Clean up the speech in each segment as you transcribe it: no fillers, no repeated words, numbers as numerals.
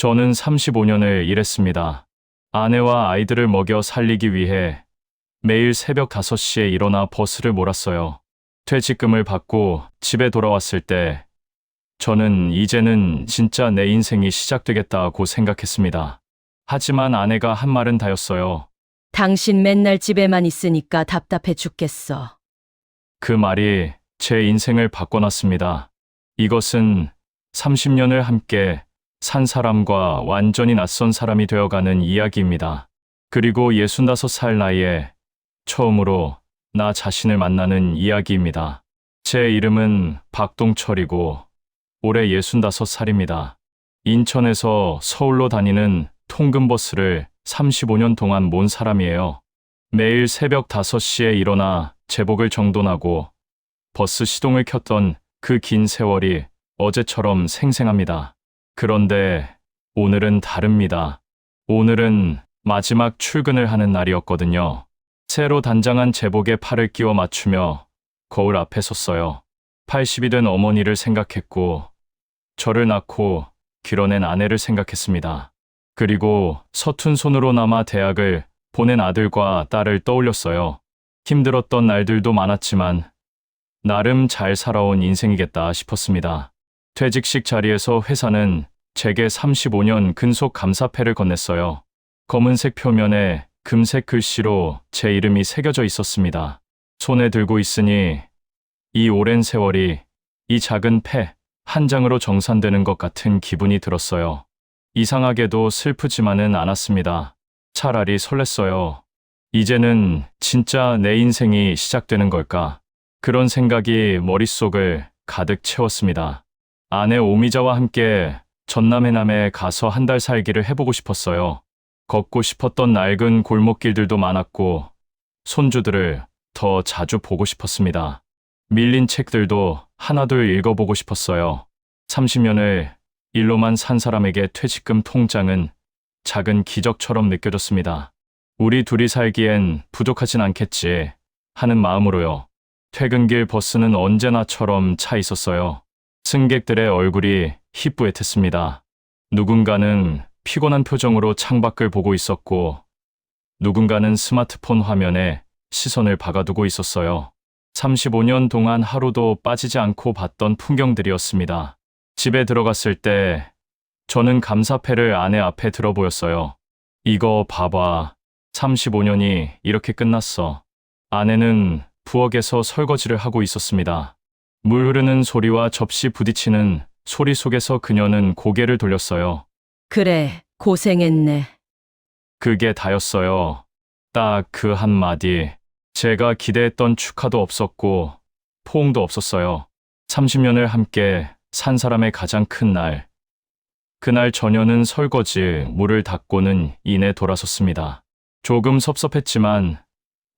저는 35년을 일했습니다. 아내와 아이들을 먹여 살리기 위해 매일 새벽 5시에 일어나 버스를 몰았어요. 퇴직금을 받고 집에 돌아왔을 때 저는 이제는 진짜 내 인생이 시작되겠다고 생각했습니다. 하지만 아내가 한 말은 다였어요. 당신 맨날 집에만 있으니까 답답해 죽겠어. 그 말이 제 인생을 바꿔놨습니다. 이것은 30년을 함께 산 사람과 완전히 낯선 사람이 되어가는 이야기입니다. 그리고 65살 나이에 처음으로 나 자신을 만나는 이야기입니다. 제 이름은 박동철이고 올해 65살입니다. 인천에서 서울로 다니는 통근버스를 35년 동안 몬 사람이에요. 매일 새벽 5시에 일어나 제복을 정돈하고 버스 시동을 켰던 그 긴 세월이 어제처럼 생생합니다. 그런데 오늘은 다릅니다. 오늘은 마지막 출근을 하는 날이었거든요. 새로 단장한 제복에 팔을 끼워 맞추며 거울 앞에 섰어요. 80이 된 어머니를 생각했고 저를 낳고 길어낸 아내를 생각했습니다. 그리고 서툰 손으로나마 대학을 보낸 아들과 딸을 떠올렸어요. 힘들었던 날들도 많았지만 나름 잘 살아온 인생이겠다 싶었습니다. 퇴직식 자리에서 회사는 제게 35년 근속 감사패를 건넸어요. 검은색 표면에 금색 글씨로 제 이름이 새겨져 있었습니다. 손에 들고 있으니 이 오랜 세월이 이 작은 패 한 장으로 정산되는 것 같은 기분이 들었어요. 이상하게도 슬프지만은 않았습니다. 차라리 설렜어요. 이제는 진짜 내 인생이 시작되는 걸까? 그런 생각이 머릿속을 가득 채웠습니다. 아내 오미자와 함께 전남 해남에 가서 한 달 살기를 해보고 싶었어요. 걷고 싶었던 낡은 골목길들도 많았고 손주들을 더 자주 보고 싶었습니다. 밀린 책들도 하나둘 읽어보고 싶었어요. 30년을 일로만 산 사람에게 퇴직금 통장은 작은 기적처럼 느껴졌습니다. 우리 둘이 살기엔 부족하진 않겠지 하는 마음으로요. 퇴근길 버스는 언제나처럼 차 있었어요. 승객들의 얼굴이 희뿌옇했습니다. 누군가는 피곤한 표정으로 창밖을 보고 있었고 누군가는 스마트폰 화면에 시선을 박아두고 있었어요. 35년 동안 하루도 빠지지 않고 봤던 풍경들이었습니다. 집에 들어갔을 때 저는 감사패를 아내 앞에 들어 보였어요. 이거 봐봐. 35년이 이렇게 끝났어. 아내는 부엌에서 설거지를 하고 있었습니다. 물 흐르는 소리와 접시 부딪히는 소리 속에서 그녀는 고개를 돌렸어요. 그래, 고생했네. 그게 다였어요. 딱 그 한마디. 제가 기대했던 축하도 없었고 포옹도 없었어요. 30년을 함께 산 사람의 가장 큰 날. 그날 저녀는 설거지, 물을 닦고는 이내 돌아섰습니다. 조금 섭섭했지만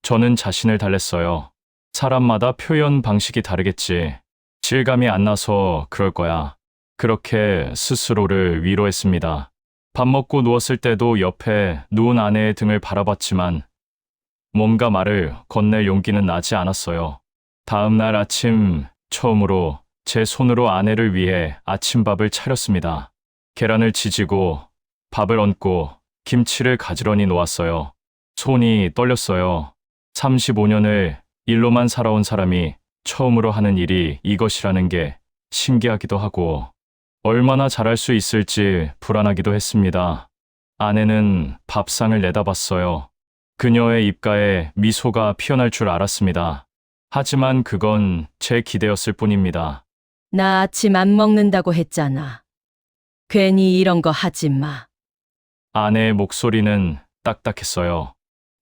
저는 자신을 달랬어요. 사람마다 표현 방식이 다르겠지. 실감이 안 나서 그럴 거야. 그렇게 스스로를 위로했습니다. 밥 먹고 누웠을 때도 옆에 누운 아내의 등을 바라봤지만 뭔가 말을 건넬 용기는 나지 않았어요. 다음 날 아침 처음으로 제 손으로 아내를 위해 아침밥을 차렸습니다. 계란을 지지고 밥을 얹고 김치를 가지런히 놓았어요. 손이 떨렸어요. 35년을 일로만 살아온 사람이 처음으로 하는 일이 이것이라는 게 신기하기도 하고 얼마나 잘할 수 있을지 불안하기도 했습니다. 아내는 밥상을 내다봤어요. 그녀의 입가에 미소가 피어날 줄 알았습니다. 하지만 그건 제 기대였을 뿐입니다. 나 아침 안 먹는다고 했잖아. 괜히 이런 거 하지 마. 아내의 목소리는 딱딱했어요.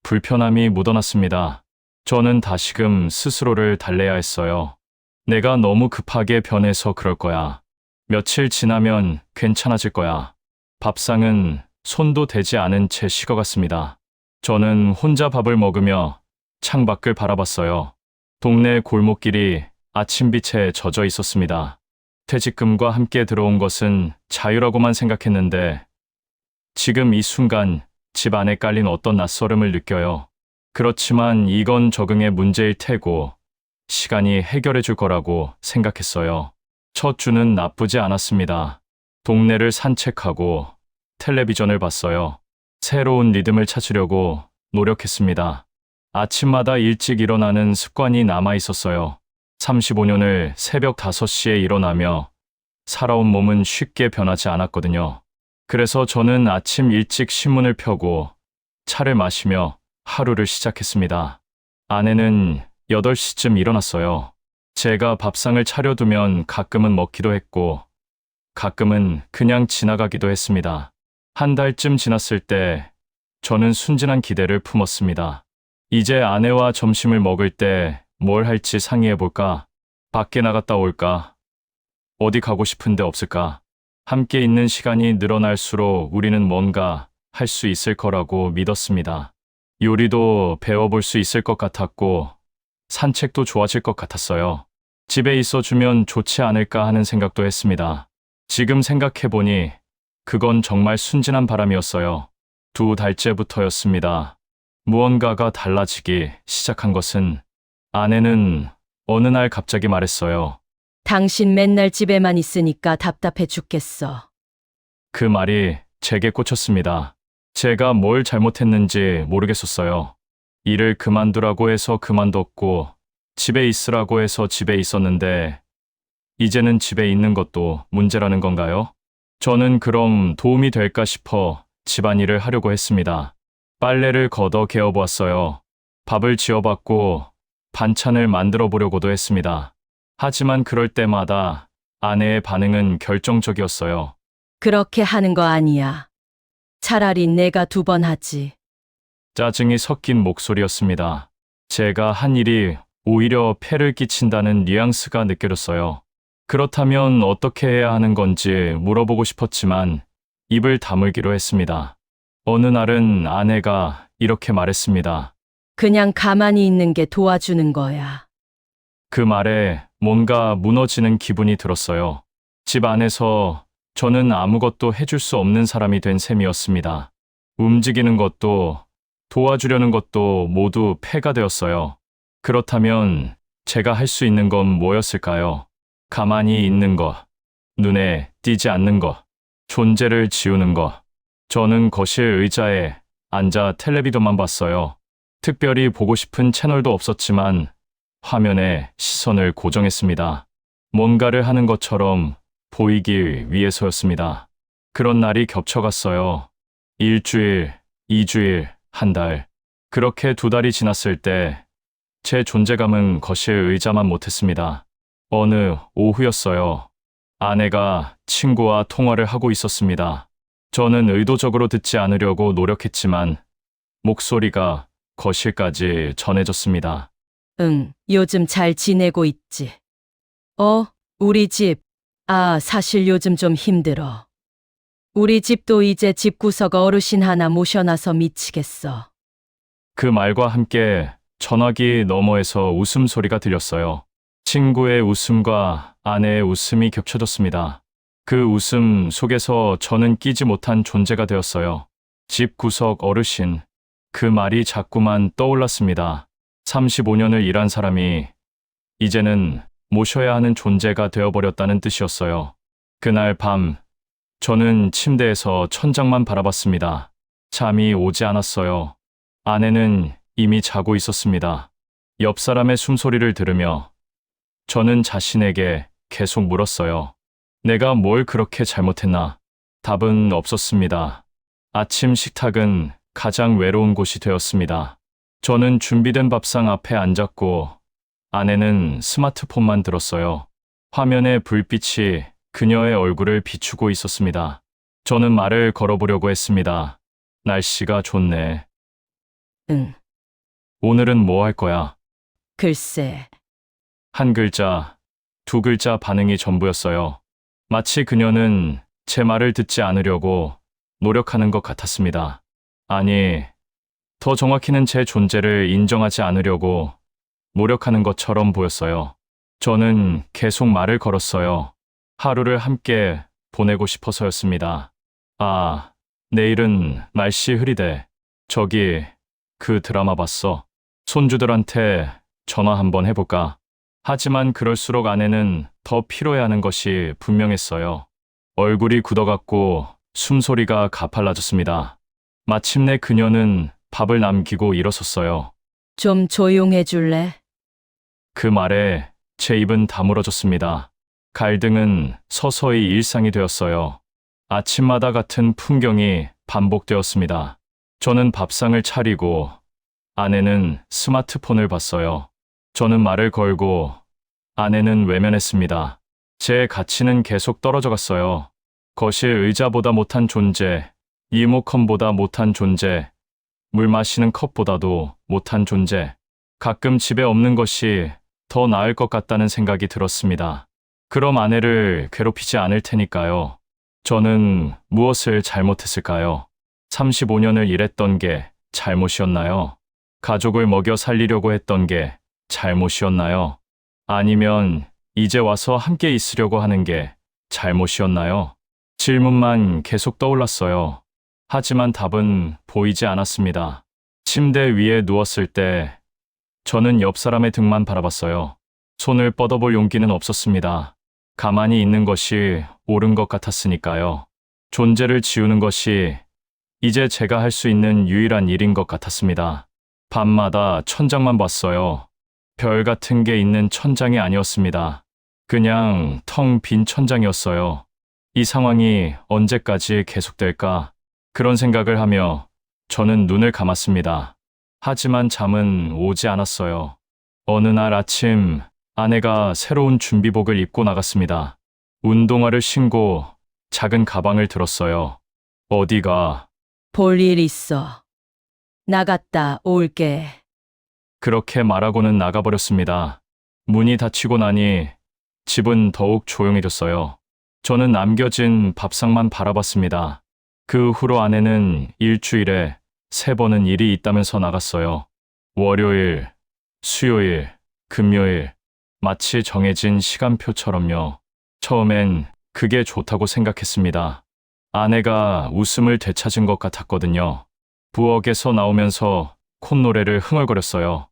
불편함이 묻어났습니다. 저는 다시금 스스로를 달래야 했어요. 내가 너무 급하게 변해서 그럴 거야. 며칠 지나면 괜찮아질 거야. 밥상은 손도 대지 않은 채 식어갔습니다. 저는 혼자 밥을 먹으며 창밖을 바라봤어요. 동네 골목길이 아침빛에 젖어 있었습니다. 퇴직금과 함께 들어온 것은 자유라고만 생각했는데 지금 이 순간 집 안에 깔린 어떤 낯설음을 느껴요. 그렇지만 이건 적응의 문제일 테고 시간이 해결해 줄 거라고 생각했어요. 첫 주는 나쁘지 않았습니다. 동네를 산책하고 텔레비전을 봤어요. 새로운 리듬을 찾으려고 노력했습니다. 아침마다 일찍 일어나는 습관이 남아 있었어요. 35년을 새벽 5시에 일어나며 살아온 몸은 쉽게 변하지 않았거든요. 그래서 저는 아침 일찍 신문을 펴고 차를 마시며 하루를 시작했습니다. 아내는 8시쯤 일어났어요. 제가 밥상을 차려두면 가끔은 먹기도 했고, 가끔은 그냥 지나가기도 했습니다. 한 달쯤 지났을 때 저는 순진한 기대를 품었습니다. 이제 아내와 점심을 먹을 때 뭘 할지 상의해볼까? 밖에 나갔다 올까? 어디 가고 싶은데 없을까? 함께 있는 시간이 늘어날수록 우리는 뭔가 할 수 있을 거라고 믿었습니다. 요리도 배워볼 수 있을 것 같았고, 산책도 좋아질 것 같았어요. 집에 있어주면 좋지 않을까 하는 생각도 했습니다. 지금 생각해보니 그건 정말 순진한 바람이었어요. 2달째부터였습니다. 무언가가 달라지기 시작한 것은 아내는 어느 날 갑자기 말했어요. 당신 맨날 집에만 있으니까 답답해 죽겠어. 그 말이 제게 꽂혔습니다. 제가 뭘 잘못했는지 모르겠었어요. 일을 그만두라고 해서 그만뒀고, 집에 있으라고 해서 집에 있었는데, 이제는 집에 있는 것도 문제라는 건가요? 저는 그럼 도움이 될까 싶어 집안일을 하려고 했습니다. 빨래를 걷어 개어보았어요. 밥을 지어봤고, 반찬을 만들어 보려고도 했습니다. 하지만 그럴 때마다 아내의 반응은 결정적이었어요. 그렇게 하는 거 아니야. 차라리 내가 2번 하지. 짜증이 섞인 목소리였습니다. 제가 한 일이 오히려 폐를 끼친다는 뉘앙스가 느껴졌어요. 그렇다면 어떻게 해야 하는 건지 물어보고 싶었지만 입을 다물기로 했습니다. 어느 날은 아내가 이렇게 말했습니다. 그냥 가만히 있는 게 도와주는 거야. 그 말에 뭔가 무너지는 기분이 들었어요. 집 안에서 저는 아무것도 해줄 수 없는 사람이 된 셈이었습니다. 움직이는 것도 도와주려는 것도 모두 폐가 되었어요. 그렇다면 제가 할 수 있는 건 뭐였을까요? 가만히 있는 것, 눈에 띄지 않는 것, 존재를 지우는 것. 저는 거실 의자에 앉아 텔레비전만 봤어요. 특별히 보고 싶은 채널도 없었지만 화면에 시선을 고정했습니다. 뭔가를 하는 것처럼 보이기 위해서였습니다. 그런 날이 겹쳐갔어요. 1주일, 2주일, 한 달. 그렇게 2달이 지났을 때 제 존재감은 거실 의자만 못했습니다. 어느 오후였어요. 아내가 친구와 통화를 하고 있었습니다. 저는 의도적으로 듣지 않으려고 노력했지만 목소리가 거실까지 전해졌습니다. 응, 요즘 잘 지내고 있지. 우리 집. 사실 요즘 좀 힘들어. 우리 집도 이제 집구석 어르신 하나 모셔놔서 미치겠어. 그 말과 함께 전화기 너머에서 웃음소리가 들렸어요. 친구의 웃음과 아내의 웃음이 겹쳐졌습니다. 그 웃음 속에서 저는 끼지 못한 존재가 되었어요. 집구석 어르신. 그 말이 자꾸만 떠올랐습니다. 35년을 일한 사람이 이제는 모셔야 하는 존재가 되어버렸다는 뜻이었어요. 그날 밤, 저는 침대에서 천장만 바라봤습니다. 잠이 오지 않았어요. 아내는 이미 자고 있었습니다. 옆 사람의 숨소리를 들으며 저는 자신에게 계속 물었어요. 내가 뭘 그렇게 잘못했나? 답은 없었습니다. 아침 식탁은 가장 외로운 곳이 되었습니다. 저는 준비된 밥상 앞에 앉았고 아내는 스마트폰만 들었어요. 화면의 불빛이 그녀의 얼굴을 비추고 있었습니다. 저는 말을 걸어보려고 했습니다. 날씨가 좋네. 응, 오늘은 뭐 할 거야? 글쎄. 한 글자, 2글자 반응이 전부였어요. 마치 그녀는 제 말을 듣지 않으려고 노력하는 것 같았습니다. 아니, 더 정확히는 제 존재를 인정하지 않으려고 노력하는 것처럼 보였어요. 저는 계속 말을 걸었어요. 하루를 함께 보내고 싶어서였습니다. 내일은 날씨 흐리대. 저기, 그 드라마 봤어. 손주들한테 전화 한번 해볼까? 하지만 그럴수록 아내는 더 피로해하는 것이 분명했어요. 얼굴이 굳어갔고 숨소리가 가팔라졌습니다. 마침내 그녀는 밥을 남기고 일어섰어요. 좀 조용해 줄래? 그 말에 제 입은 다물어졌습니다. 갈등은 서서히 일상이 되었어요. 아침마다 같은 풍경이 반복되었습니다. 저는 밥상을 차리고 아내는 스마트폰을 봤어요. 저는 말을 걸고 아내는 외면했습니다. 제 가치는 계속 떨어져 갔어요. 거실 의자보다 못한 존재, 리모컨보다 못한 존재, 물 마시는 컵보다도 못한 존재. 가끔 집에 없는 것이 더 나을 것 같다는 생각이 들었습니다. 그럼 아내를 괴롭히지 않을 테니까요. 저는 무엇을 잘못했을까요? 35년을 일했던 게 잘못이었나요? 가족을 먹여 살리려고 했던 게 잘못이었나요? 아니면 이제 와서 함께 있으려고 하는 게 잘못이었나요? 질문만 계속 떠올랐어요. 하지만 답은 보이지 않았습니다. 침대 위에 누웠을 때 저는 옆 사람의 등만 바라봤어요. 손을 뻗어볼 용기는 없었습니다. 가만히 있는 것이 옳은 것 같았으니까요. 존재를 지우는 것이 이제 제가 할 수 있는 유일한 일인 것 같았습니다. 밤마다 천장만 봤어요. 별 같은 게 있는 천장이 아니었습니다. 그냥 텅 빈 천장이었어요. 이 상황이 언제까지 계속될까? 그런 생각을 하며 저는 눈을 감았습니다. 하지만 잠은 오지 않았어요. 어느 날 아침 아내가 새로운 준비복을 입고 나갔습니다. 운동화를 신고 작은 가방을 들었어요. 어디가? 볼 일 있어. 나갔다 올게. 그렇게 말하고는 나가버렸습니다. 문이 닫히고 나니 집은 더욱 조용해졌어요. 저는 남겨진 밥상만 바라봤습니다. 그 후로 아내는 일주일에 3번은 일이 있다면서 나갔어요. 월요일, 수요일, 금요일, 마치 정해진 시간표처럼요. 처음엔 그게 좋다고 생각했습니다. 아내가 웃음을 되찾은 것 같았거든요. 부엌에서 나오면서 콧노래를 흥얼거렸어요.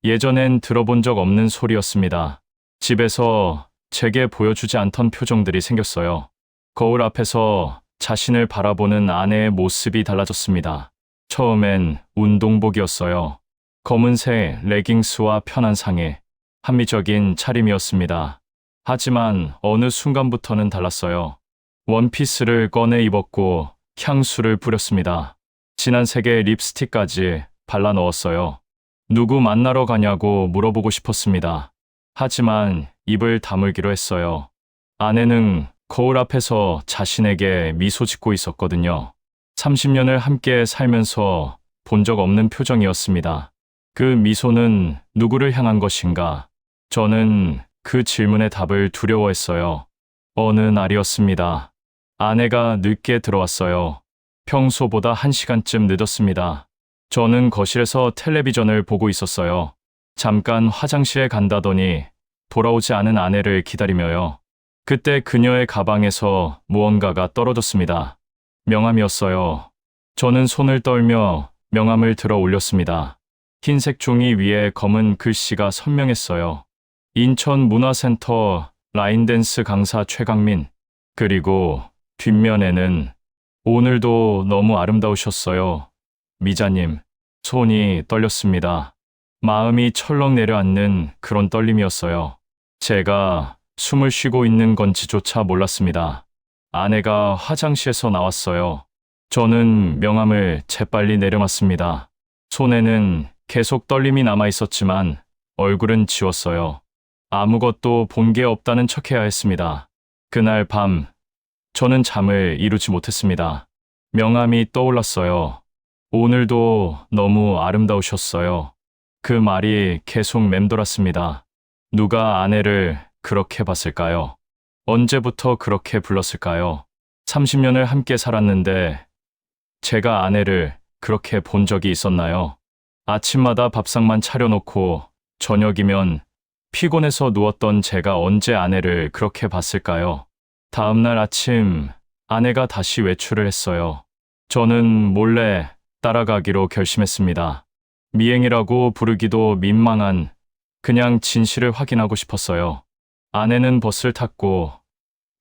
예전엔 들어본 적 없는 소리였습니다. 집에서 제게 보여주지 않던 표정들이 생겼어요. 거울 앞에서 자신을 바라보는 아내의 모습이 달라졌습니다. 처음엔 운동복이었어요. 검은색 레깅스와 편한 상의, 합리적인 차림이었습니다. 하지만 어느 순간부터는 달랐어요. 원피스를 꺼내 입었고 향수를 뿌렸습니다. 진한 색의 립스틱까지 발라 넣었어요. 누구 만나러 가냐고 물어보고 싶었습니다. 하지만 입을 다물기로 했어요. 아내는 거울 앞에서 자신에게 미소 짓고 있었거든요. 30년을 함께 살면서 본 적 없는 표정이었습니다. 그 미소는 누구를 향한 것인가? 저는 그 질문의 답을 두려워했어요. 어느 날이었습니다. 아내가 늦게 들어왔어요. 평소보다 1시간쯤 늦었습니다. 저는 거실에서 텔레비전을 보고 있었어요. 잠깐 화장실에 간다더니 돌아오지 않은 아내를 기다리며요. 그때 그녀의 가방에서 무언가가 떨어졌습니다. 명함이었어요. 저는 손을 떨며 명함을 들어 올렸습니다. 흰색 종이 위에 검은 글씨가 선명했어요. 인천문화센터 라인댄스 강사 최강민. 그리고 뒷면에는 오늘도 너무 아름다우셨어요. 미자님. 손이 떨렸습니다. 마음이 철렁 내려앉는 그런 떨림이었어요. 제가 숨을 쉬고 있는 건지조차 몰랐습니다. 아내가 화장실에서 나왔어요. 저는 명함을 재빨리 내려놨습니다. 손에는 계속 떨림이 남아 있었지만 얼굴은 지웠어요. 아무것도 본 게 없다는 척해야 했습니다. 그날 밤, 저는 잠을 이루지 못했습니다. 명함이 떠올랐어요. 오늘도 너무 아름다우셨어요. 그 말이 계속 맴돌았습니다. 누가 아내를 그렇게 봤을까요? 언제부터 그렇게 불렀을까요? 30년을 함께 살았는데 제가 아내를 그렇게 본 적이 있었나요? 아침마다 밥상만 차려놓고 저녁이면 피곤해서 누웠던 제가 언제 아내를 그렇게 봤을까요? 다음 날 아침 아내가 다시 외출을 했어요. 저는 몰래 따라가기로 결심했습니다. 미행이라고 부르기도 민망한 그냥 진실을 확인하고 싶었어요. 아내는 버스를 탔고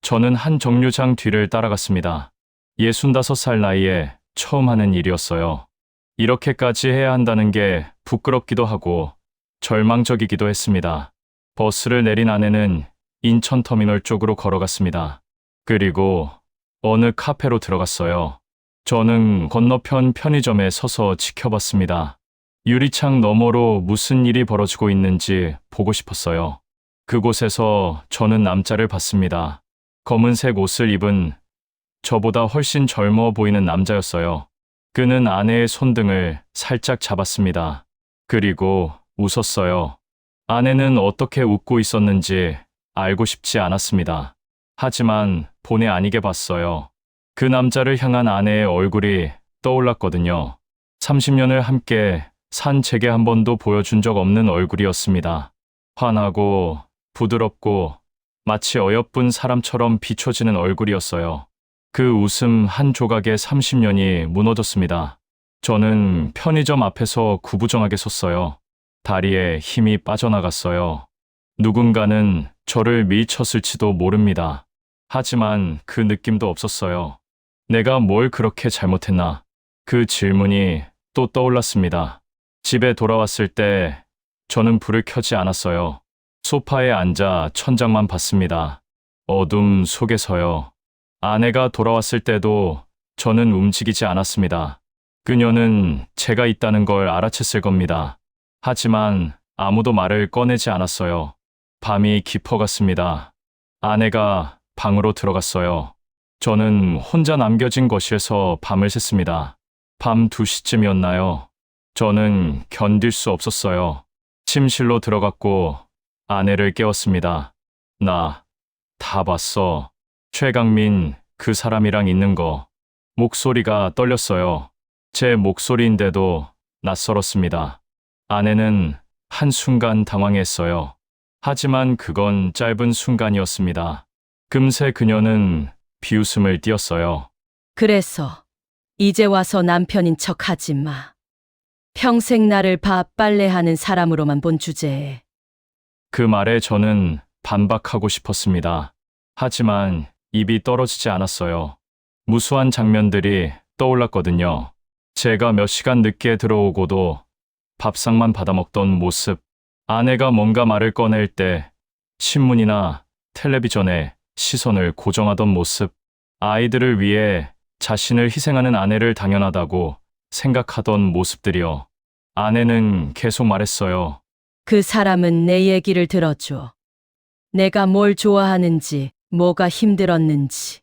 저는 한 정류장 뒤를 따라갔습니다. 65살 나이에 처음 하는 일이었어요. 이렇게까지 해야 한다는 게 부끄럽기도 하고 절망적이기도 했습니다. 버스를 내린 아내는 인천터미널 쪽으로 걸어갔습니다. 그리고 어느 카페로 들어갔어요. 저는 건너편 편의점에 서서 지켜봤습니다. 유리창 너머로 무슨 일이 벌어지고 있는지 보고 싶었어요. 그곳에서 저는 남자를 봤습니다. 검은색 옷을 입은 저보다 훨씬 젊어 보이는 남자였어요. 그는 아내의 손등을 살짝 잡았습니다. 그리고 웃었어요. 아내는 어떻게 웃고 있었는지 알고 싶지 않았습니다. 하지만 본의 아니게 봤어요. 그 남자를 향한 아내의 얼굴이 떠올랐거든요. 30년을 함께 산 제게 한 번도 보여준 적 없는 얼굴이었습니다. 환하고 부드럽고 마치 어여쁜 사람처럼 비춰지는 얼굴이었어요. 그 웃음 한 조각에 30년이 무너졌습니다. 저는 편의점 앞에서 구부정하게 섰어요. 다리에 힘이 빠져나갔어요. 누군가는 저를 밀쳤을지도 모릅니다. 하지만 그 느낌도 없었어요. 내가 뭘 그렇게 잘못했나? 그 질문이 또 떠올랐습니다. 집에 돌아왔을 때 저는 불을 켜지 않았어요. 소파에 앉아 천장만 봤습니다. 어둠 속에서요. 아내가 돌아왔을 때도 저는 움직이지 않았습니다. 그녀는 제가 있다는 걸 알아챘을 겁니다. 하지만 아무도 말을 꺼내지 않았어요. 밤이 깊어갔습니다. 아내가 방으로 들어갔어요. 저는 혼자 남겨진 거실에서 밤을 샜습니다. 밤 2시쯤이었나요? 저는 견딜 수 없었어요. 침실로 들어갔고 아내를 깨웠습니다. 나 다 봤어. 최강민, 그 사람이랑 있는 거. 목소리가 떨렸어요. 제 목소리인데도 낯설었습니다. 아내는 한순간 당황했어요. 하지만 그건 짧은 순간이었습니다. 금세 그녀는 비웃음을 띄었어요. 그래서 이제 와서 남편인 척 하지 마. 평생 나를 밥 빨래하는 사람으로만 본 주제에. 그 말에 저는 반박하고 싶었습니다. 하지만 입이 떨어지지 않았어요. 무수한 장면들이 떠올랐거든요. 제가 몇 시간 늦게 들어오고도 밥상만 받아먹던 모습, 아내가 뭔가 말을 꺼낼 때 신문이나 텔레비전에 시선을 고정하던 모습, 아이들을 위해 자신을 희생하는 아내를 당연하다고 생각하던 모습들이요. 아내는 계속 말했어요. 그 사람은 내 얘기를 들어줘. 내가 뭘 좋아하는지, 뭐가 힘들었는지.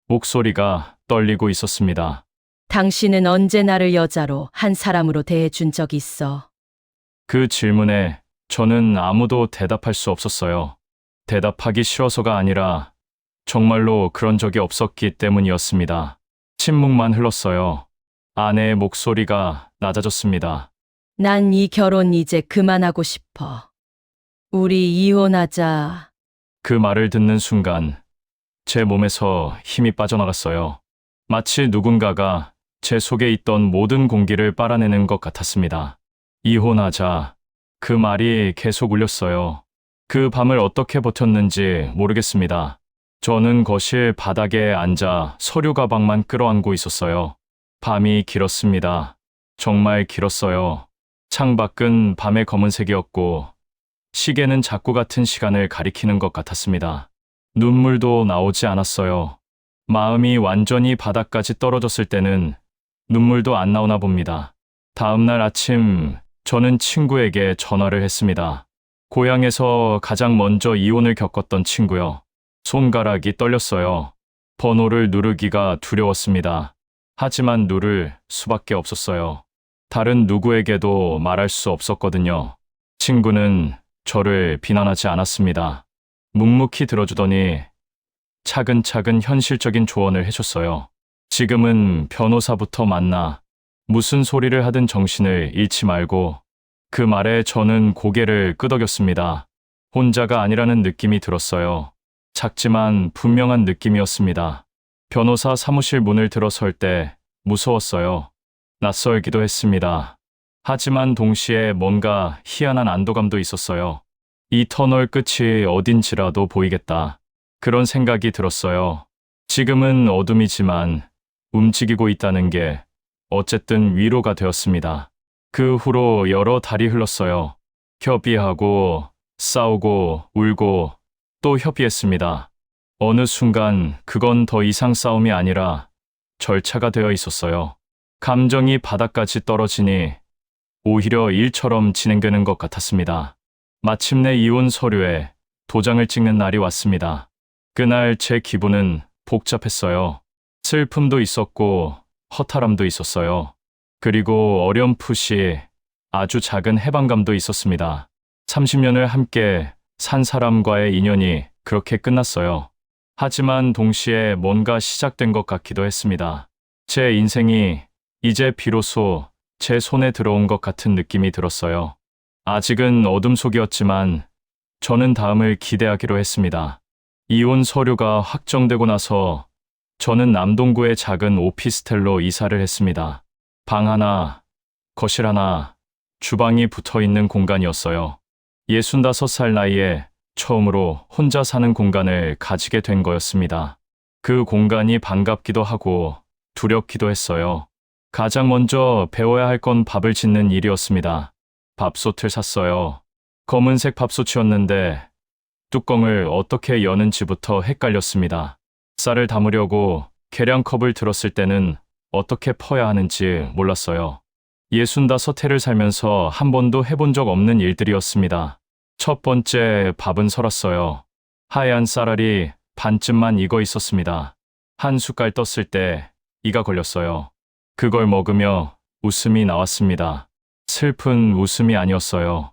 목소리가 떨리고 있었습니다. 당신은 언제 나를 여자로 한 사람으로 대해준 적 있어? 그 질문에 저는 아무도 대답할 수 없었어요. 대답하기 싫어서가 아니라 정말로 그런 적이 없었기 때문이었습니다. 침묵만 흘렀어요. 아내의 목소리가 낮아졌습니다. 난 이 결혼 이제 그만하고 싶어. 우리 이혼하자. 그 말을 듣는 순간 제 몸에서 힘이 빠져나갔어요. 마치 누군가가 제 속에 있던 모든 공기를 빨아내는 것 같았습니다. 이혼하자. 그 말이 계속 울렸어요. 그 밤을 어떻게 버텼는지 모르겠습니다. 저는 거실 바닥에 앉아 서류 가방만 끌어안고 있었어요. 밤이 길었습니다. 정말 길었어요. 창밖은 밤의 검은색이었고 시계는 자꾸 같은 시간을 가리키는 것 같았습니다. 눈물도 나오지 않았어요. 마음이 완전히 바닥까지 떨어졌을 때는 눈물도 안 나오나 봅니다. 다음 날 아침 저는 친구에게 전화를 했습니다. 고향에서 가장 먼저 이혼을 겪었던 친구요. 손가락이 떨렸어요. 번호를 누르기가 두려웠습니다. 하지만 누를 수밖에 없었어요. 다른 누구에게도 말할 수 없었거든요. 친구는 저를 비난하지 않았습니다. 묵묵히 들어주더니 차근차근 현실적인 조언을 해줬어요. 지금은 변호사부터 만나 무슨 소리를 하든 정신을 잃지 말고. 그 말에 저는 고개를 끄덕였습니다. 혼자가 아니라는 느낌이 들었어요. 작지만 분명한 느낌이었습니다. 변호사 사무실 문을 들어설 때 무서웠어요. 낯설기도 했습니다. 하지만 동시에 뭔가 희한한 안도감도 있었어요. 이 터널 끝이 어딘지라도 보이겠다. 그런 생각이 들었어요. 지금은 어둠이지만 움직이고 있다는 게 어쨌든 위로가 되었습니다. 그 후로 여러 달이 흘렀어요. 협의하고 싸우고 울고 또 협의했습니다. 어느 순간 그건 더 이상 싸움이 아니라 절차가 되어 있었어요. 감정이 바닥까지 떨어지니 오히려 일처럼 진행되는 것 같았습니다. 마침내 이혼 서류에 도장을 찍는 날이 왔습니다. 그날 제 기분은 복잡했어요. 슬픔도 있었고 허탈함도 있었어요. 그리고 어렴풋이 아주 작은 해방감도 있었습니다. 30년을 함께 산 사람과의 인연이 그렇게 끝났어요. 하지만 동시에 뭔가 시작된 것 같기도 했습니다. 제 인생이 이제 비로소 제 손에 들어온 것 같은 느낌이 들었어요. 아직은 어둠 속이었지만 저는 다음을 기대하기로 했습니다. 이혼 서류가 확정되고 나서 저는 남동구의 작은 오피스텔로 이사를 했습니다. 방 하나, 거실 하나, 주방이 붙어 있는 공간이었어요. 65살 나이에 처음으로 혼자 사는 공간을 가지게 된 거였습니다. 그 공간이 반갑기도 하고 두렵기도 했어요. 가장 먼저 배워야 할 건 밥을 짓는 일이었습니다. 밥솥을 샀어요. 검은색 밥솥이었는데 뚜껑을 어떻게 여는지부터 헷갈렸습니다. 쌀을 담으려고 계량컵을 들었을 때는 어떻게 퍼야 하는지 몰랐어요. 65해를 살면서 한 번도 해본 적 없는 일들이었습니다. 첫 번째, 밥은 설었어요. 하얀 쌀알이 반쯤만 익어 있었습니다. 한 숟갈 떴을 때 이가 걸렸어요. 그걸 먹으며 웃음이 나왔습니다. 슬픈 웃음이 아니었어요.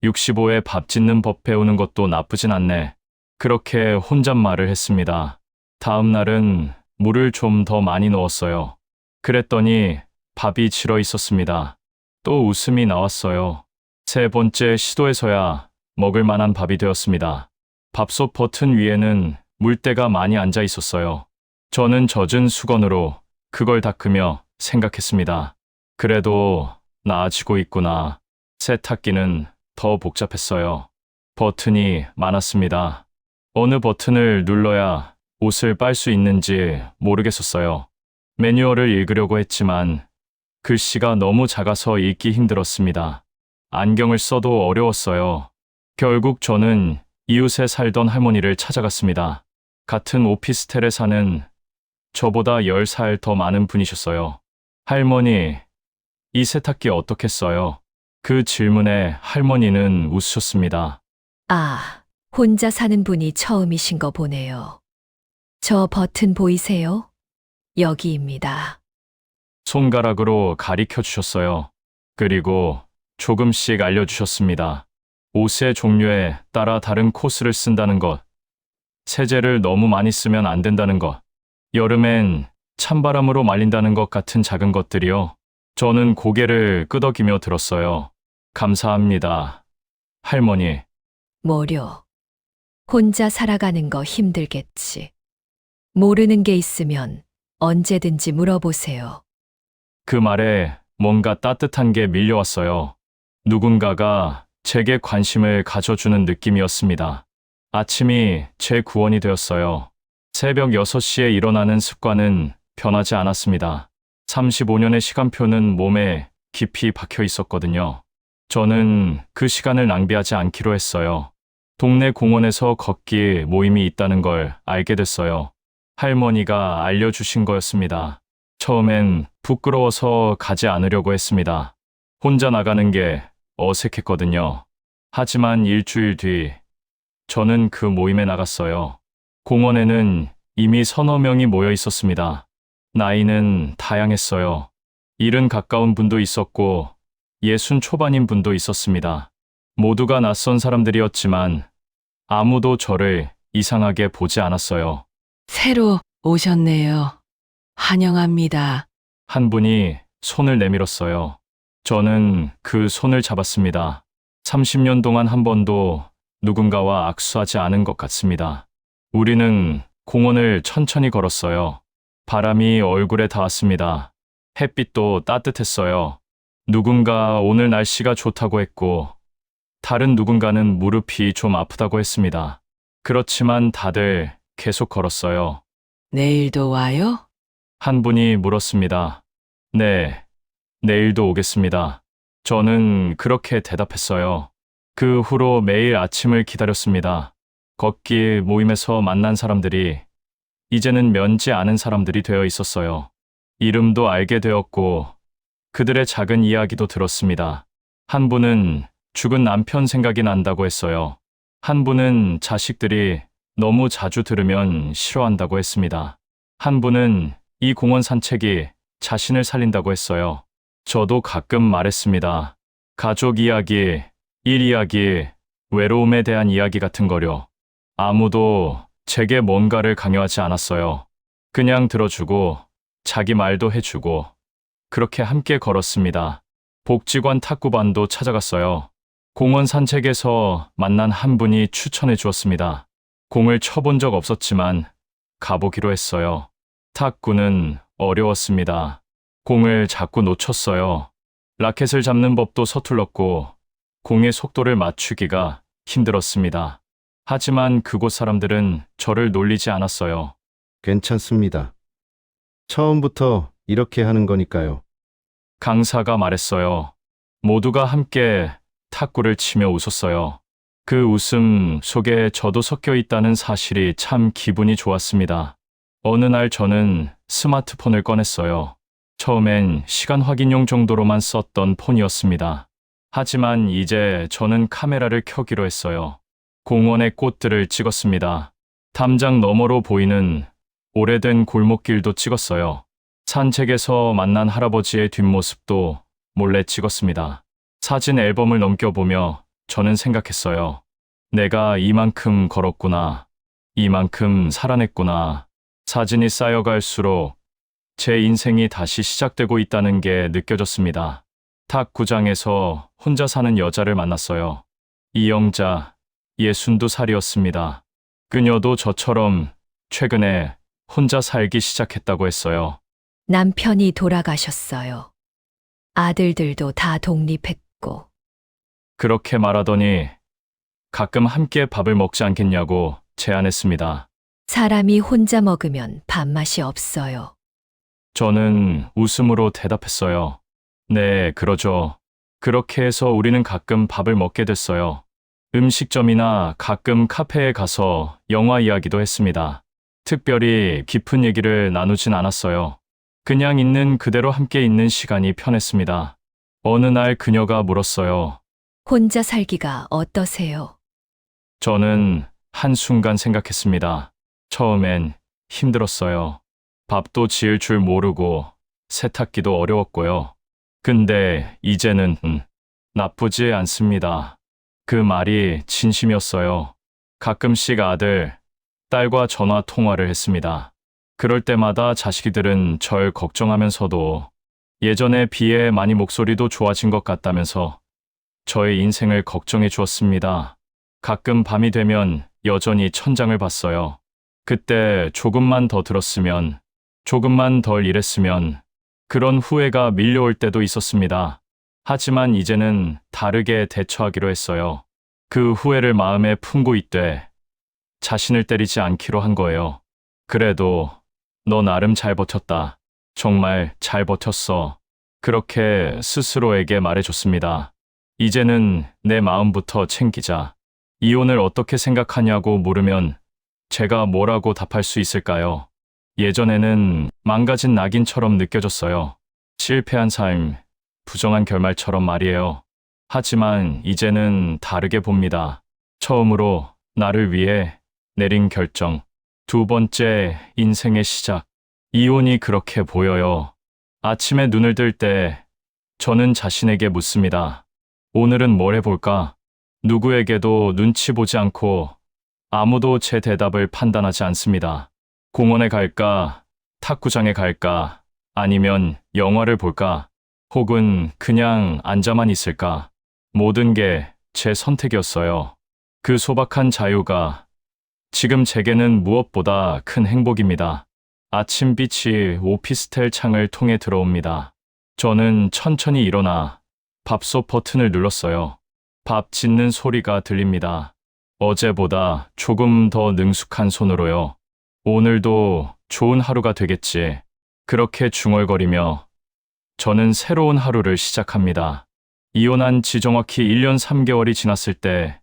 65에 밥 짓는 법 배우는 것도 나쁘진 않네. 그렇게 혼잣말을 했습니다. 다음 날은 물을 좀 더 많이 넣었어요. 그랬더니 밥이 질어 있었습니다. 또 웃음이 나왔어요. 세 번째 시도에서야 먹을 만한 밥이 되었습니다. 밥솥 버튼 위에는 물때가 많이 앉아 있었어요. 저는 젖은 수건으로 그걸 닦으며 생각했습니다. 그래도 나아지고 있구나. 세탁기는 더 복잡했어요. 버튼이 많았습니다. 어느 버튼을 눌러야 옷을 빨 수 있는지 모르겠었어요. 매뉴얼을 읽으려고 했지만 글씨가 너무 작아서 읽기 힘들었습니다. 안경을 써도 어려웠어요. 결국 저는 이웃에 살던 할머니를 찾아갔습니다. 같은 오피스텔에 사는 저보다 10살 더 많은 분이셨어요. 할머니, 이 세탁기 어떻게 써요? 그 질문에 할머니는 웃으셨습니다. 아, 혼자 사는 분이 처음이신 거 보네요. 저 버튼 보이세요? 여기입니다. 손가락으로 가리켜 주셨어요. 그리고 조금씩 알려주셨습니다. 옷의 종류에 따라 다른 코스를 쓴다는 것, 세제를 너무 많이 쓰면 안 된다는 것, 여름엔 찬바람으로 말린다는 것 같은 작은 것들이요. 저는 고개를 끄덕이며 들었어요. 감사합니다. 할머니. 뭐려. 혼자 살아가는 거 힘들겠지. 모르는 게 있으면 언제든지 물어보세요. 그 말에 뭔가 따뜻한 게 밀려왔어요. 누군가가 제게 관심을 가져주는 느낌이었습니다. 아침이 제 구원이 되었어요. 새벽 6시에 일어나는 습관은 변하지 않았습니다. 35년의 시간표는 몸에 깊이 박혀 있었거든요. 저는 그 시간을 낭비하지 않기로 했어요. 동네 공원에서 걷기 모임이 있다는 걸 알게 됐어요. 할머니가 알려주신 거였습니다. 처음엔 부끄러워서 가지 않으려고 했습니다. 혼자 나가는 게 어색했거든요. 하지만 일주일 뒤 저는 그 모임에 나갔어요. 공원에는 이미 서너 명이 모여 있었습니다. 나이는 다양했어요. 70 가까운 분도 있었고 60 초반인 분도 있었습니다. 모두가 낯선 사람들이었지만 아무도 저를 이상하게 보지 않았어요. 새로 오셨네요. 환영합니다. 한 분이 손을 내밀었어요. 저는 그 손을 잡았습니다. 30년 동안 한 번도 누군가와 악수하지 않은 것 같습니다. 우리는 공원을 천천히 걸었어요. 바람이 얼굴에 닿았습니다. 햇빛도 따뜻했어요. 누군가 오늘 날씨가 좋다고 했고, 다른 누군가는 무릎이 좀 아프다고 했습니다. 그렇지만 다들 계속 걸었어요. 내일도 와요? 한 분이 물었습니다. 네, 내일도 오겠습니다. 저는 그렇게 대답했어요. 그 후로 매일 아침을 기다렸습니다. 걷기 모임에서 만난 사람들이 이제는 면지 않은 사람들이 되어 있었어요. 이름도 알게 되었고 그들의 작은 이야기도 들었습니다. 한 분은 죽은 남편 생각이 난다고 했어요. 한 분은 자식들이 너무 자주 들으면 싫어한다고 했습니다. 한 분은 이 공원 산책이 자신을 살린다고 했어요. 저도 가끔 말했습니다. 가족 이야기, 일 이야기, 외로움에 대한 이야기 같은 거요. 아무도 제게 뭔가를 강요하지 않았어요. 그냥 들어주고 자기 말도 해주고 그렇게 함께 걸었습니다. 복지관 탁구반도 찾아갔어요. 공원 산책에서 만난 한 분이 추천해 주었습니다. 공을 쳐본 적 없었지만 가보기로 했어요. 탁구는 어려웠습니다. 공을 자꾸 놓쳤어요. 라켓을 잡는 법도 서툴렀고 공의 속도를 맞추기가 힘들었습니다. 하지만 그곳 사람들은 저를 놀리지 않았어요. 괜찮습니다. 처음부터 이렇게 하는 거니까요. 강사가 말했어요. 모두가 함께 탁구를 치며 웃었어요. 그 웃음 속에 저도 섞여 있다는 사실이 참 기분이 좋았습니다. 어느 날 저는 스마트폰을 꺼냈어요. 처음엔 시간 확인용 정도로만 썼던 폰이었습니다. 하지만 이제 저는 카메라를 켜기로 했어요. 공원의 꽃들을 찍었습니다. 담장 너머로 보이는 오래된 골목길도 찍었어요. 산책에서 만난 할아버지의 뒷모습도 몰래 찍었습니다. 사진 앨범을 넘겨보며 저는 생각했어요. 내가 이만큼 걸었구나. 이만큼 살아냈구나. 사진이 쌓여갈수록 제 인생이 다시 시작되고 있다는 게 느껴졌습니다. 탁구장에서 혼자 사는 여자를 만났어요. 이영자, 62살이었습니다. 그녀도 저처럼 최근에 혼자 살기 시작했다고 했어요. 남편이 돌아가셨어요. 아들들도 다 독립했고. 그렇게 말하더니 가끔 함께 밥을 먹지 않겠냐고 제안했습니다. 사람이 혼자 먹으면 밥맛이 없어요. 저는 웃음으로 대답했어요. 네, 그러죠. 그렇게 해서 우리는 가끔 밥을 먹게 됐어요. 음식점이나 가끔 카페에 가서 영화 이야기도 했습니다. 특별히 깊은 얘기를 나누진 않았어요. 그냥 있는 그대로 함께 있는 시간이 편했습니다. 어느 날 그녀가 물었어요. 혼자 살기가 어떠세요? 저는 한순간 생각했습니다. 처음엔 힘들었어요. 밥도 지을 줄 모르고 세탁기도 어려웠고요. 근데 이제는 나쁘지 않습니다. 그 말이 진심이었어요. 가끔씩 아들, 딸과 전화 통화를 했습니다. 그럴 때마다 자식들은 절 걱정하면서도 예전에 비해 많이 목소리도 좋아진 것 같다면서 저의 인생을 걱정해 주었습니다. 가끔 밤이 되면 여전히 천장을 봤어요. 그때 조금만 더 들었으면, 조금만 덜 일했으면 그런 후회가 밀려올 때도 있었습니다. 하지만 이제는 다르게 대처하기로 했어요. 그 후회를 마음에 품고 있되 자신을 때리지 않기로 한 거예요. 그래도 너 나름 잘 버텼다. 정말 잘 버텼어. 그렇게 스스로에게 말해줬습니다. 이제는 내 마음부터 챙기자. 이혼을 어떻게 생각하냐고 물으면 제가 뭐라고 답할 수 있을까요? 예전에는 망가진 낙인처럼 느껴졌어요. 실패한 삶, 부정한 결말처럼 말이에요. 하지만 이제는 다르게 봅니다. 처음으로 나를 위해 내린 결정. 두 번째 인생의 시작. 이혼이 그렇게 보여요. 아침에 눈을 뜰 때 저는 자신에게 묻습니다. 오늘은 뭘 해볼까? 누구에게도 눈치 보지 않고 아무도 제 대답을 판단하지 않습니다. 공원에 갈까? 탁구장에 갈까? 아니면 영화를 볼까? 혹은 그냥 앉아만 있을까? 모든 게 제 선택이었어요. 그 소박한 자유가 지금 제게는 무엇보다 큰 행복입니다. 아침빛이 오피스텔 창을 통해 들어옵니다. 저는 천천히 일어나 밥솥 버튼을 눌렀어요. 밥 짓는 소리가 들립니다. 어제보다 조금 더 능숙한 손으로요. 오늘도 좋은 하루가 되겠지. 그렇게 중얼거리며 저는 새로운 하루를 시작합니다. 이혼한 지 정확히 1년 3개월이 지났을 때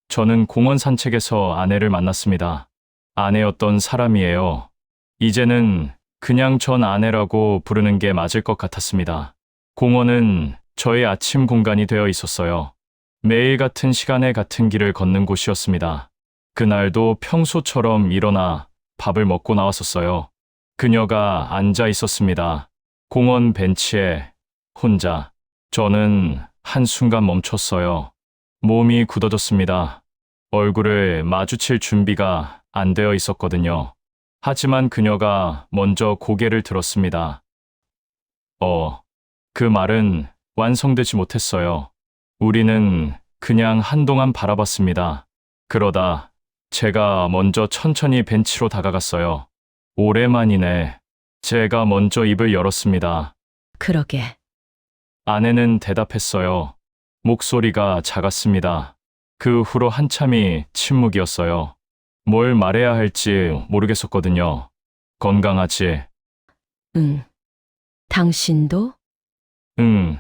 저는 공원 산책에서 아내를 만났습니다. 아내였던 사람이에요. 이제는 그냥 전 아내라고 부르는 게 맞을 것 같았습니다. 공원은 저의 아침 공간이 되어 있었어요. 매일 같은 시간에 같은 길을 걷는 곳이었습니다. 그날도 평소처럼 일어나 밥을 먹고 나왔었어요. 그녀가 앉아 있었습니다. 공원 벤치에 혼자. 저는 한순간 멈췄어요. 몸이 굳어졌습니다. 얼굴을 마주칠 준비가 안 되어 있었거든요. 하지만 그녀가 먼저 고개를 들었습니다. 그 말은 완성되지 못했어요. 우리는 그냥 한동안 바라봤습니다. 그러다 제가 먼저 천천히 벤치로 다가갔어요. 오랜만이네. 제가 먼저 입을 열었습니다. 그러게. 아내는 대답했어요. 목소리가 작았습니다. 그 후로 한참이 침묵이었어요. 뭘 말해야 할지 모르겠었거든요. 건강하지? 응. 당신도? 응.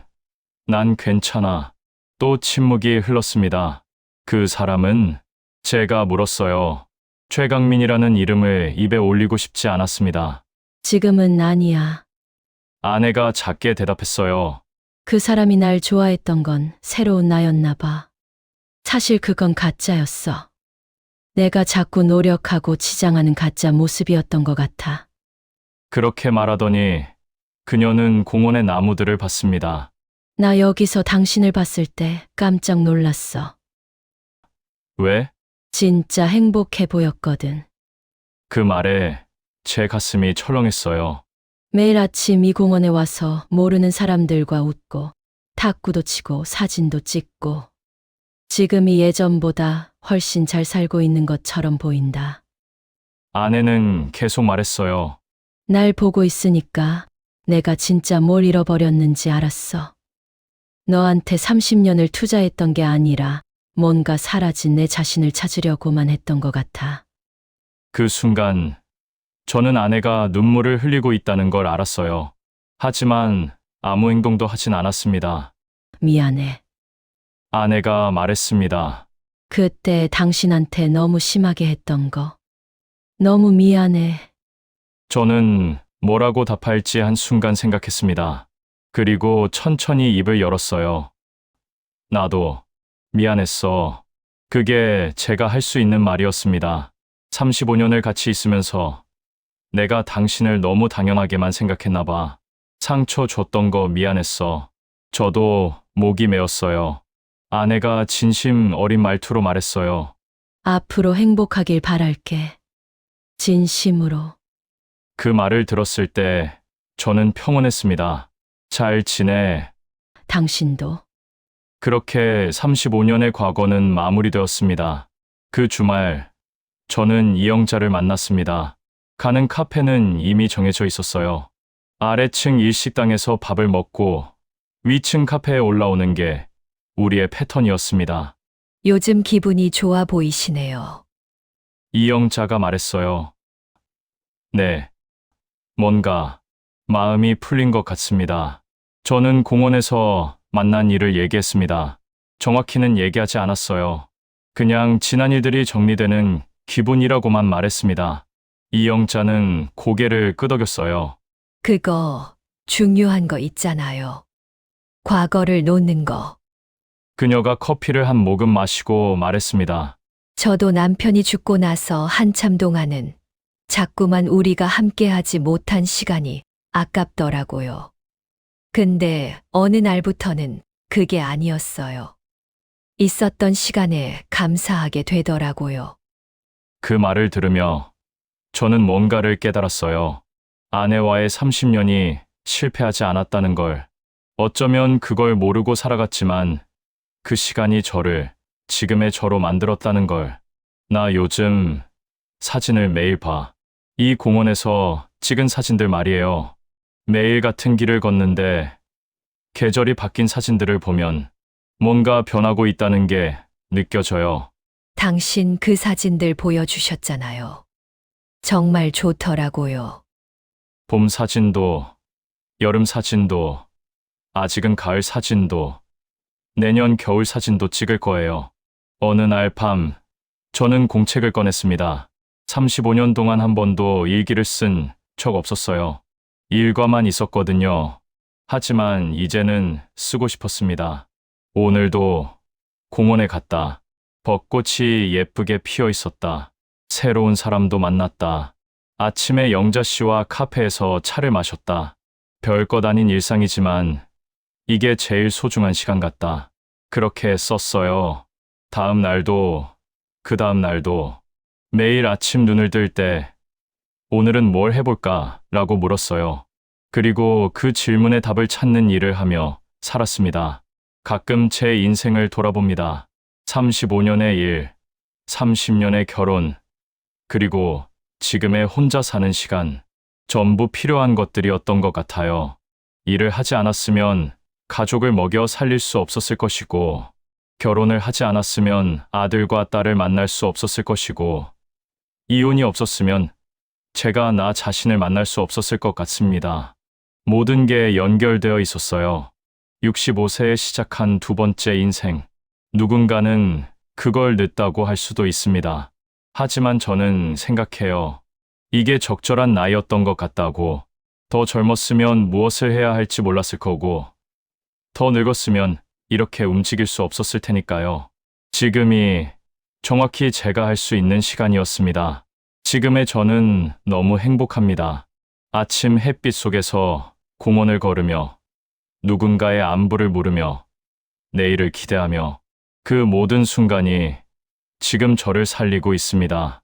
난 괜찮아. 또 침묵이 흘렀습니다. 그 사람은? 제가 물었어요. 최강민이라는 이름을 입에 올리고 싶지 않았습니다. 지금은 아니야. 아내가 작게 대답했어요. 그 사람이 날 좋아했던 건 새로운 나였나 봐. 사실 그건 가짜였어. 내가 자꾸 노력하고 치장하는 가짜 모습이었던 것 같아. 그렇게 말하더니 그녀는 공원의 나무들을 봤습니다. 나 여기서 당신을 봤을 때 깜짝 놀랐어. 왜? 진짜 행복해 보였거든. 그 말에 제 가슴이 철렁했어요. 매일 아침 이 공원에 와서 모르는 사람들과 웃고 탁구도 치고 사진도 찍고 지금이 예전보다 훨씬 잘 살고 있는 것처럼 보인다. 아내는 계속 말했어요. 날 보고 있으니까 내가 진짜 뭘 잃어버렸는지 알았어. 너한테 30년을 투자했던 게 아니라 뭔가 사라진 내 자신을 찾으려고만 했던 것 같아. 그 순간 저는 아내가 눈물을 흘리고 있다는 걸 알았어요. 하지만 아무 행동도 하진 않았습니다. 미안해. 아내가 말했습니다. 그때 당신한테 너무 심하게 했던 거. 너무 미안해. 저는 뭐라고 답할지 한순간 생각했습니다. 그리고 천천히 입을 열었어요. 나도 미안했어. 그게 제가 할 수 있는 말이었습니다. 35년을 같이 있으면서 내가 당신을 너무 당연하게만 생각했나 봐. 상처 줬던 거 미안했어. 저도 목이 메었어요. 아내가 진심 어린 말투로 말했어요. 앞으로 행복하길 바랄게. 진심으로. 그 말을 들었을 때 저는 평온했습니다. 잘 지내. 당신도. 그렇게 35년의 과거는 마무리되었습니다. 그 주말, 저는 이영자를 만났습니다. 가는 카페는 이미 정해져 있었어요. 아래층 일식당에서 밥을 먹고 위층 카페에 올라오는 게 우리의 패턴이었습니다. 요즘 기분이 좋아 보이시네요. 이영자가 말했어요. 네. 뭔가 마음이 풀린 것 같습니다. 저는 공원에서 만난 일을 얘기했습니다. 정확히는 얘기하지 않았어요. 그냥 지난 일들이 정리되는 기분이라고만 말했습니다. 이영자는 고개를 끄덕였어요. 그거 중요한 거 있잖아요. 과거를 놓는 거. 그녀가 커피를 한 모금 마시고 말했습니다. 저도 남편이 죽고 나서 한참 동안은 자꾸만 우리가 함께하지 못한 시간이 아깝더라고요. 근데 어느 날부터는 그게 아니었어요. 있었던 시간에 감사하게 되더라고요. 그 말을 들으며 저는 뭔가를 깨달았어요. 아내와의 30년이 실패하지 않았다는 걸. 어쩌면 그걸 모르고 살아갔지만 그 시간이 저를 지금의 저로 만들었다는 걸. 나 요즘 사진을 매일 봐. 이 공원에서 찍은 사진들 말이에요. 매일 같은 길을 걷는데 계절이 바뀐 사진들을 보면 뭔가 변하고 있다는 게 느껴져요. 당신 그 사진들 보여주셨잖아요. 정말 좋더라고요. 봄 사진도, 여름 사진도, 아직은 가을 사진도, 내년 겨울 사진도 찍을 거예요. 어느 날 밤, 저는 공책을 꺼냈습니다. 35년 동안 한 번도 일기를 쓴 적 없었어요. 일과만 있었거든요. 하지만 이제는 쓰고 싶었습니다. 오늘도 공원에 갔다. 벚꽃이 예쁘게 피어 있었다. 새로운 사람도 만났다. 아침에 영자 씨와 카페에서 차를 마셨다. 별것 아닌 일상이지만 이게 제일 소중한 시간 같다. 그렇게 썼어요. 다음 날도, 그 다음 날도 매일 아침 눈을 뜰 때 오늘은 뭘 해볼까? 라고 물었어요. 그리고 그 질문에 답을 찾는 일을 하며 살았습니다. 가끔 제 인생을 돌아봅니다. 35년의 일, 30년의 결혼, 그리고 지금의 혼자 사는 시간, 전부 필요한 것들이었던 것 같아요. 일을 하지 않았으면 가족을 먹여 살릴 수 없었을 것이고, 결혼을 하지 않았으면 아들과 딸을 만날 수 없었을 것이고, 이혼이 없었으면 제가 나 자신을 만날 수 없었을 것 같습니다. 모든 게 연결되어 있었어요. 65세에 시작한 두 번째 인생. 누군가는 그걸 늦다고 할 수도 있습니다. 하지만 저는 생각해요. 이게 적절한 나이였던 것 같다고. 더 젊었으면 무엇을 해야 할지 몰랐을 거고, 더 늙었으면 이렇게 움직일 수 없었을 테니까요. 지금이 정확히 제가 할 수 있는 시간이었습니다. 지금의 저는 너무 행복합니다. 아침 햇빛 속에서 공원을 걸으며, 누군가의 안부를 물으며, 내일을 기대하며, 그 모든 순간이 지금 저를 살리고 있습니다.